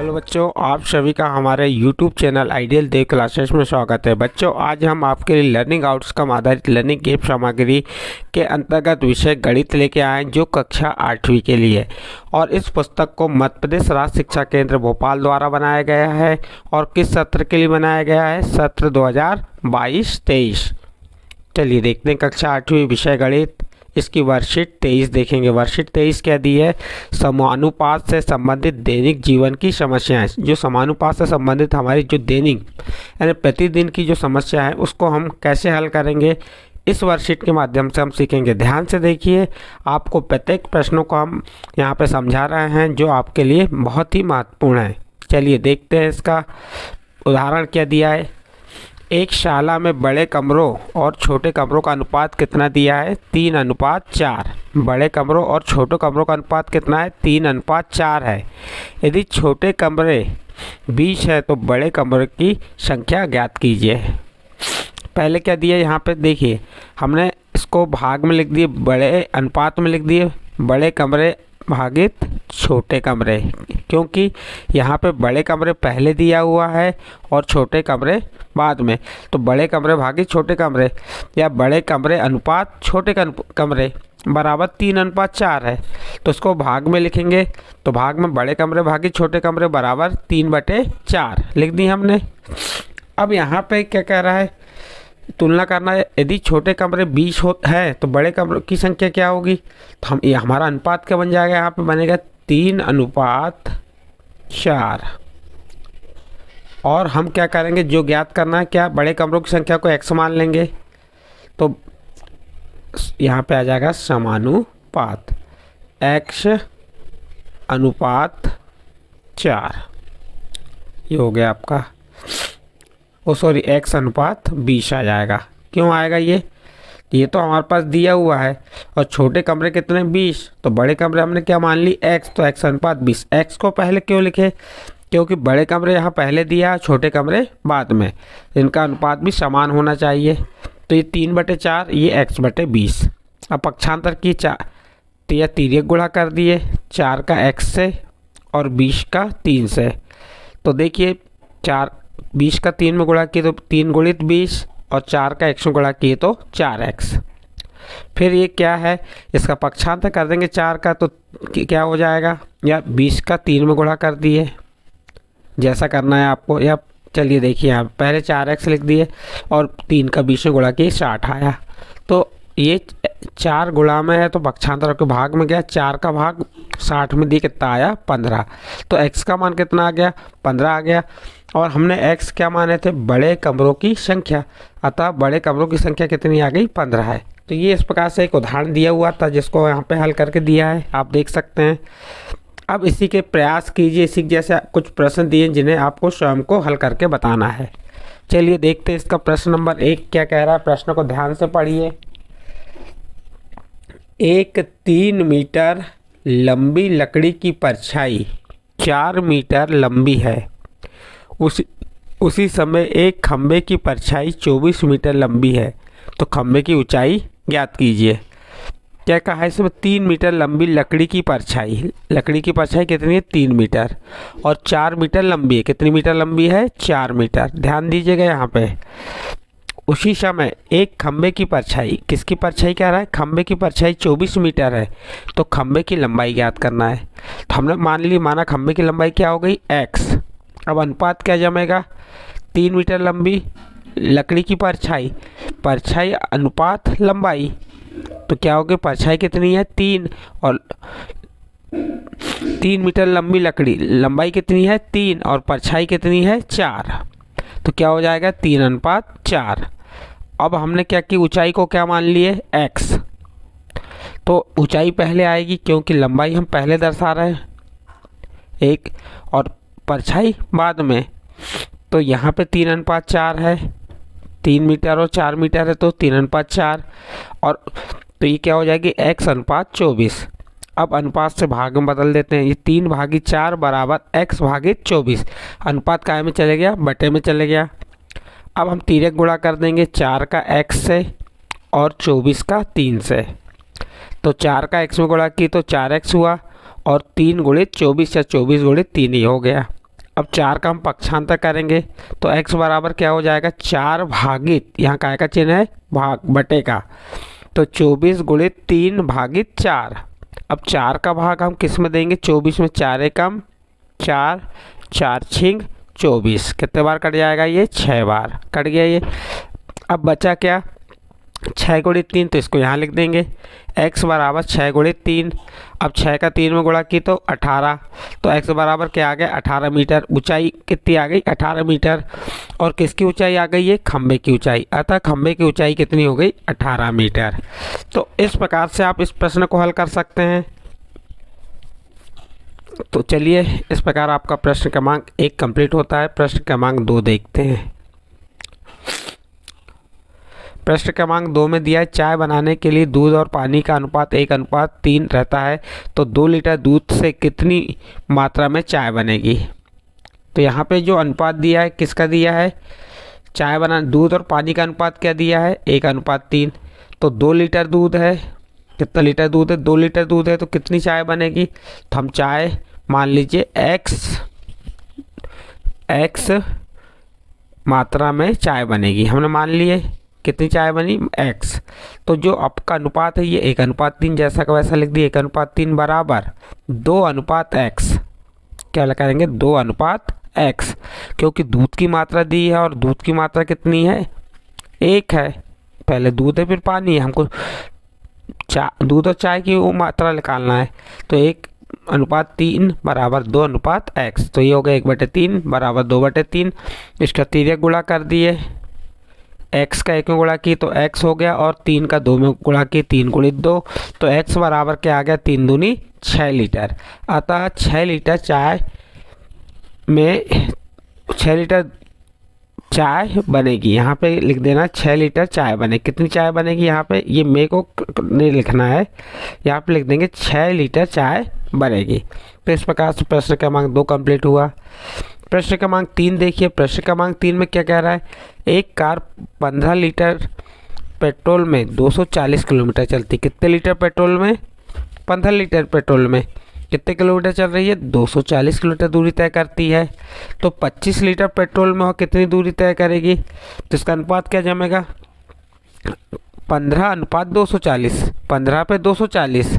Hello बच्चों, आप सभी का हमारे YouTube चैनल आइडियल देव क्लासेस में स्वागत है। बच्चों, आज हम आपके लिए लर्निंग आउटकम आधारित लर्निंग गेम सामग्री के अंतर्गत विषय गणित लेके आए हैं, जो कक्षा 8वीं के लिए। और इस पुस्तक को मध्य प्रदेश राज्य शिक्षा केंद्र भोपाल द्वारा बनाया गया है। और किस सत्र के लिए बनाया गया है? सत्र 2022-23। चलिए देखते हैं कक्षा 8वीं विषय गणित। इसकी वर्कशीट 23 देखेंगे। वर्कशीट 23 क्या दी है? समानुपात से संबंधित दैनिक जीवन की समस्याएं। जो समानुपात से संबंधित हमारी जो दैनिक यानी प्रतिदिन की जो समस्या है, उसको हम कैसे हल करेंगे, इस वर्कशीट के माध्यम से हम सीखेंगे। ध्यान से देखिए, आपको प्रत्येक प्रश्नों को हम यहाँ पे समझा रहे हैं, जो आपके लिए बहुत ही महत्वपूर्ण है। चलिए देखते हैं इसका उदाहरण क्या दिया है। एक शाला में बड़े कमरों और छोटे कमरों का अनुपात कितना दिया है? 3:4। बड़े कमरों और छोटे कमरों का अनुपात कितना है? 3:4 है। यदि छोटे कमरे 20 है तो बड़े कमरे की संख्या ज्ञात कीजिए। पहले क्या दिया यहाँ पे देखिए, हमने इसको भाग में लिख दिए, बड़े अनुपात में लिख दिए बड़े कमरे भागित छोटे कमरे, क्योंकि यहाँ पे बड़े कमरे पहले दिया हुआ है और छोटे कमरे बाद में। तो बड़े कमरे भागित छोटे कमरे या बड़े कमरे अनुपात छोटे कमरे बराबर 3:4 है। तो इसको भाग में लिखेंगे, तो भाग में बड़े कमरे भागित छोटे कमरे बराबर 3/4 लिख दी हमने। अब यहाँ पे क्या कह रहा है? तुलना करना है। यदि छोटे कमरे 20 है तो बड़े कमरों की संख्या क्या होगी? तो हम ये हमारा अनुपात क्या बन जाएगा? यहाँ पे बनेगा 3:4। और हम क्या करेंगे, जो ज्ञात करना है क्या, बड़े कमरों की संख्या को x मान लेंगे। तो यहाँ पे आ जाएगा समानुपात x/4। ये हो गया आपका, सॉरी x/20 आ जाएगा। क्यों आएगा ये तो हमारे पास दिया हुआ है। और छोटे कमरे कितने? 20। तो बड़े कमरे हमने क्या मान ली? x। तो x/20। x को पहले क्यों लिखे? क्योंकि बड़े कमरे यहाँ पहले दिया, छोटे कमरे बाद में, इनका अनुपात भी समान होना चाहिए। तो ये 3/4, ये x/20। अब पक्षांतर की 4 या तिर्यक गुणा कर दिए, 4 का x से और 20 का 3 से। तो देखिए 20 का 3 में गुणा किए तो 3 गुणित 20 और 4 का x में गुणा किए तो 4x। फिर ये क्या है, इसका पक्षांतर कर देंगे 4 का, तो क्या हो जाएगा? या 20 का 3 में गुणा कर दिए, जैसा करना है आपको। या चलिए देखिए, यहाँ पहले 4x लिख दिए और 3 का 20 में गुणा किए 60 आया। तो ये 4 गुणा में है तो पक्षांतर के भाग में गया, 4 का भाग 60 में दिए कितना आया? 15। तो x का मान कितना आ गया? 15 आ गया। और हमने x क्या माने थे? बड़े कमरों की संख्या। अतः बड़े कमरों की संख्या कितनी आ गई? 15 है। तो ये इस प्रकार से एक उदाहरण दिया हुआ था, जिसको यहाँ पे हल करके दिया है, आप देख सकते हैं। अब इसी के प्रयास कीजिए। इसी जैसे कुछ प्रश्न दिए जिन्हें आपको स्वयं को हल करके बताना है। चलिए देखते हैं इसका प्रश्न नंबर 1 क्या कह रहा है। प्रश्न को ध्यान से पढ़िए। एक 3 मीटर लंबी लकड़ी की परछाई 4 मीटर लंबी है। उसी समय एक खंबे की परछाई 24 मीटर लंबी है। तो खंबे की ऊंचाई ज्ञात कीजिए। क्या कहा है इसमें? 3 मीटर लंबी लकड़ी की परछाई। लकड़ी की परछाई कितनी है? 3 मीटर। और 4 मीटर लंबी है। कितनी मीटर लंबी है? 4 मीटर। ध्यान दीजिएगा यहाँ पे। उसी समय एक खंबे की परछाई, किसकी परछाई कह रहा है? खंबे की परछाई 24 मीटर है। तो खंबे की लंबाई ज्ञात करना है। तो हमने माना खंबे की लंबाई क्या हो गई? x। अब अनुपात क्या जमेगा? 3 मीटर लंबी लकड़ी की परछाई अनुपात लंबाई। तो क्या होगी? परछाई कितनी है? 3। और 3 मीटर लंबी लकड़ी, लंबाई कितनी है? 3 और परछाई कितनी है? 4। तो क्या हो जाएगा? 3:4। अब हमने क्या की? ऊंचाई को क्या मान लिए? x। तो ऊंचाई पहले आएगी, क्योंकि लंबाई हम पहले दर्शा रहे हैं, एक, और परछाई बाद में। तो यहाँ पे 3:4 है। 3 मीटर और 4 मीटर है तो 3:4। और तो ये क्या हो जाएगी? x/24। अब अनुपात से भाग में बदल देते हैं। ये 3/4 बराबर x/24। अनुपात काय में चले गया? बटे में चले गया। अब हम तिर्यक गुणा कर देंगे 4 का x से और 24 का 3 से। तो 4 का x में गुणा की तो 4x हुआ और 3 गुणित 24 या 24 गुणित 3 ही हो गया। अब 4 का हम पक्षांतर करेंगे तो x बराबर क्या हो जाएगा, 4 भागित, यहाँ काय का चिन्ह है, भाग बटे का, तो 24 गुणित 3 भागित 4। अब 4 का भाग हम किस में देंगे, 24 में, 4 एकम 4, 4 छिंग 24, कितने बार कट जाएगा ये, 6 बार कट गया ये। अब बचा क्या, 6 गुणित 3, तो इसको यहाँ लिख देंगे, x बराबर 6 गुणित 3। अब 6 का 3 में गुणा की तो 18, तो x बराबर क्या आ गया, 18 मीटर। ऊंचाई कितनी आ गई, 18 मीटर। और किसकी ऊंचाई आ गई है, खंबे की ऊंचाई, अतः खंबे की ऊंचाई कितनी हो गई, 18 मीटर। तो इस प्रकार से आप इस प्रश्न को हल कर सकते हैं। तो चलिए, इस प्रकार आपका प्रश्न क्रमांक 1 कंप्लीट होता है। प्रश्न क्रमांक 2 देखते हैं। प्रश्न क्रमांक 2 में दिया है, चाय बनाने के लिए दूध और पानी का अनुपात 1:3 रहता है, तो 2 लीटर दूध से कितनी मात्रा में चाय बनेगी। तो यहाँ पे जो अनुपात दिया है, किसका दिया है, चाय बना, दूध और पानी का अनुपात क्या दिया है, 1:3। तो 2 लीटर दूध है, कितना लीटर दूध है, 2 लीटर दूध है, तो कितनी चाय बनेगी। तो हम चाय मान लीजिए x मात्रा में चाय बनेगी, हमने मान लिए, कितनी चाय बनी, x। तो जो आपका अनुपात है ये 1:3, जैसा का वैसा लिख दिए, 1:3 बराबर 2:x। क्या करेंगे, 2:x, क्योंकि दूध की मात्रा दी है और दूध की मात्रा कितनी है, 1 है। पहले दूध है फिर पानी है, हमको दूध और चाय की वो मात्रा निकालना है, तो 1:3 बराबर 2:x। तो ये हो गया 1/3 बराबर 2/3। इसका तिर्यक गुणा कर दिए, x का 1 में गुणा की तो x हो गया, और 3 का 2 में गुणा की, 3 गुणित 2, तो x बराबर क्या आ गया, 3 दूनी 6 लीटर। अतः 6 लीटर चाय में 6 लीटर चाय बनेगी। यहाँ पे लिख देना 6 लीटर चाय बने, कितनी चाय बनेगी, यहाँ पे ये मेरे को नहीं लिखना है, यहाँ पे लिख देंगे 6 लीटर चाय बनेगी। तो इस प्रकार से प्रश्न क्रमांक 2 कंप्लीट हुआ। प्रश्न क्रमांक 3 देखिए। प्रश्न क्रमांक 3 में क्या कह रहा है, एक कार 15 लीटर पेट्रोल में 240 किलोमीटर चलती, कितने लीटर पेट्रोल में, 15 लीटर पेट्रोल में कितने किलोमीटर चल रही है, 240 किलोमीटर दूरी तय करती है। तो 25 लीटर पेट्रोल में और कितनी दूरी तय करेगी, तो इसका अनुपात क्या जमेगा, 15:240, 15 पे 240,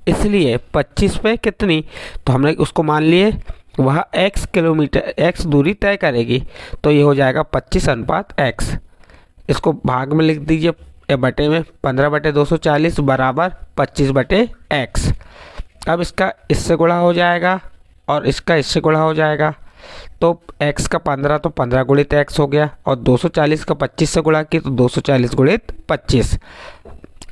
इसलिए 25 पे कितनी, तो हमने उसको मान लिए वह x किलोमीटर, x दूरी तय करेगी, तो ये हो जाएगा 25:x। इसको भाग में लिख दीजिए या बटे में, 15/240 बराबर 25/x। अब इसका इससे गुणा हो जाएगा और इसका इससे गुणा हो जाएगा, तो x का 15 तो 15 गुणित x हो गया, और 240 का 25 से गुणा की तो 240 गुणित 25।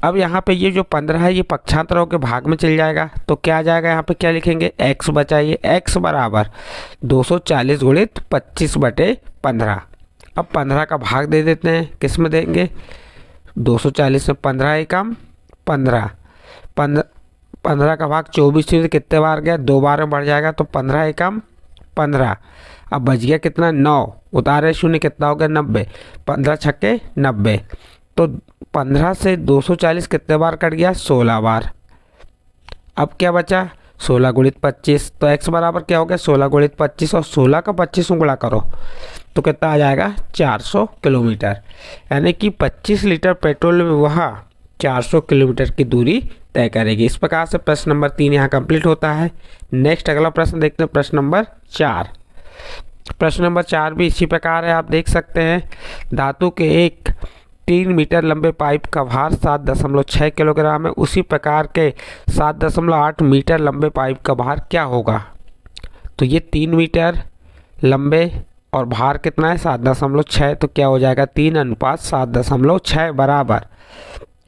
अब यहाँ पे ये जो 15 है ये पक्षांतर होकर भाग में चल जाएगा, तो क्या आ जाएगा, यहाँ पे क्या लिखेंगे, x बचाइए, x बराबर 240 गुणित 25/15। अब 15 का भाग दे देते हैं, किस में देंगे, 240 में 15 एकम 15, 15 का भाग 24 से कितने बार गया, 2 बार में बढ़ जाएगा, तो 15 एकम 15। अब बच गया कितना, 9, उतारे शून्य, कितना हो गया, 90, 15 छक्के 90। तो 15 से 240 कितने बार कट गया, 16 बार। अब क्या बचा, 16 गुणित 25, तो x बराबर क्या हो गया, 16 गुणित 25, और 16 का 25 में गुणा करो तो कितना आ जाएगा, 400 किलोमीटर। यानी कि 25 लीटर पेट्रोल में वह 400 किलोमीटर की दूरी तय करेगी। इस प्रकार से प्रश्न नंबर 3 यहाँ कंप्लीट होता है। नेक्स्ट अगला प्रश्न देखते हैं, प्रश्न नंबर 4। प्रश्न नंबर 4 भी इसी प्रकार है, आप देख सकते हैं। धातु के एक 3 मीटर लंबे पाइप का भार 7.6 किलोग्राम है, उसी प्रकार के 7.8 मीटर लंबे पाइप का भार क्या होगा। तो ये 3 मीटर लंबे और भार कितना है, 7.6, तो क्या हो जाएगा, 3:7.6 बराबर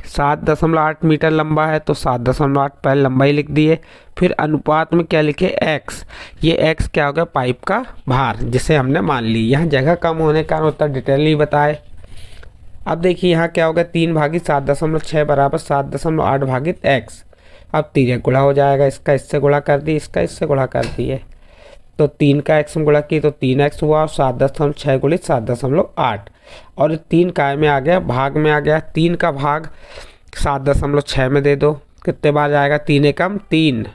7.8 मीटर लंबा है, तो 7.8 पहले लंबाई लिख दिए, फिर अनुपात में क्या लिखे, x। ये x क्या हो गया, पाइप का भार, जिसे हमने मान ली। यहाँ जगह कम होने का उत्तर डिटेल बताए। अब देखिए यहाँ क्या होगा, 3 भागित 7.6 बराबर 7.8 भागित x। अब तिर्यक गुणा हो जाएगा, इसका इससे गुणा कर दिए, इसका इससे गुणा कर दिए, तो 3 का x में गुणा की तो 3x हुआ, और 7.6 गुणित 7.8, और 3 काय में आ गया, भाग में आ गया। 3 का भाग 7.6 में दे दो, कितने बार जाएगा, 3 एकम 3,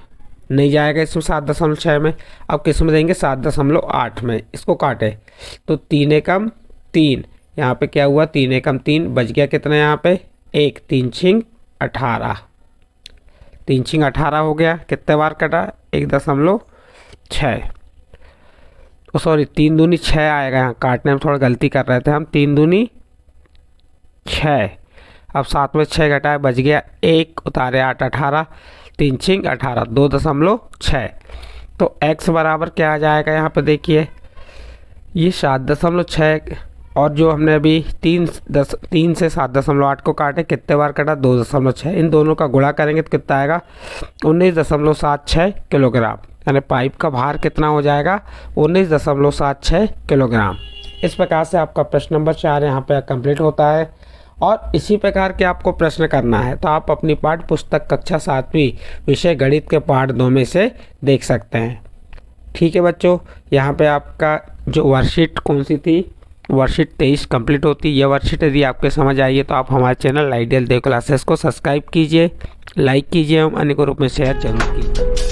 नहीं जाएगा इसमें 7.6 में। अब किस में देंगे 7.8 में, इसको काटे तो 3 एकम 3, यहाँ पे क्या हुआ 3 एकम 3, बच गया कितना यहाँ पे 1, 3 छिंग 18, 3 छिंग 18 हो गया। कितने बार कटा 1.6, सॉरी 3 दूनी 6 आएगा, यहाँ काटने में थोड़ा गलती कर रहे थे हम, 3 दूनी 6। अब 7 में 6 घटाए बच गया 1, उतारे 8, 18, 3 छिंग 18, 2.6। तो x बराबर क्या आ जाएगा यहाँ पे देखिए, ये 7.6 और जो हमने अभी 3 से 7.8 को काटे, कितने बार कटा 2.6, इन दोनों का गुणा करेंगे तो कितना आएगा 19.76 किलोग्राम। यानी पाइप का भार कितना हो जाएगा 19.76 किलोग्राम। इस प्रकार से आपका प्रश्न नंबर 4 यहाँ पे कंप्लीट होता है। और इसी प्रकार के आपको प्रश्न करना है तो आप अपनी पाठ्य पुस्तक कक्षा 7वीं विषय गणित के पाठ 2 में से देख सकते हैं। ठीक है बच्चों, यहाँ पे आपका जो वर्कशीट कौन सी थी, वर्कशीट 23 कंप्लीट होती है। यह वर्कशीट यदि आपके समझ आई है तो आप हमारे चैनल आइडियल देव क्लासेस को सब्सक्राइब कीजिए, लाइक कीजिए एवं अन्य ग्रुप में शेयर जरूर कीजिए।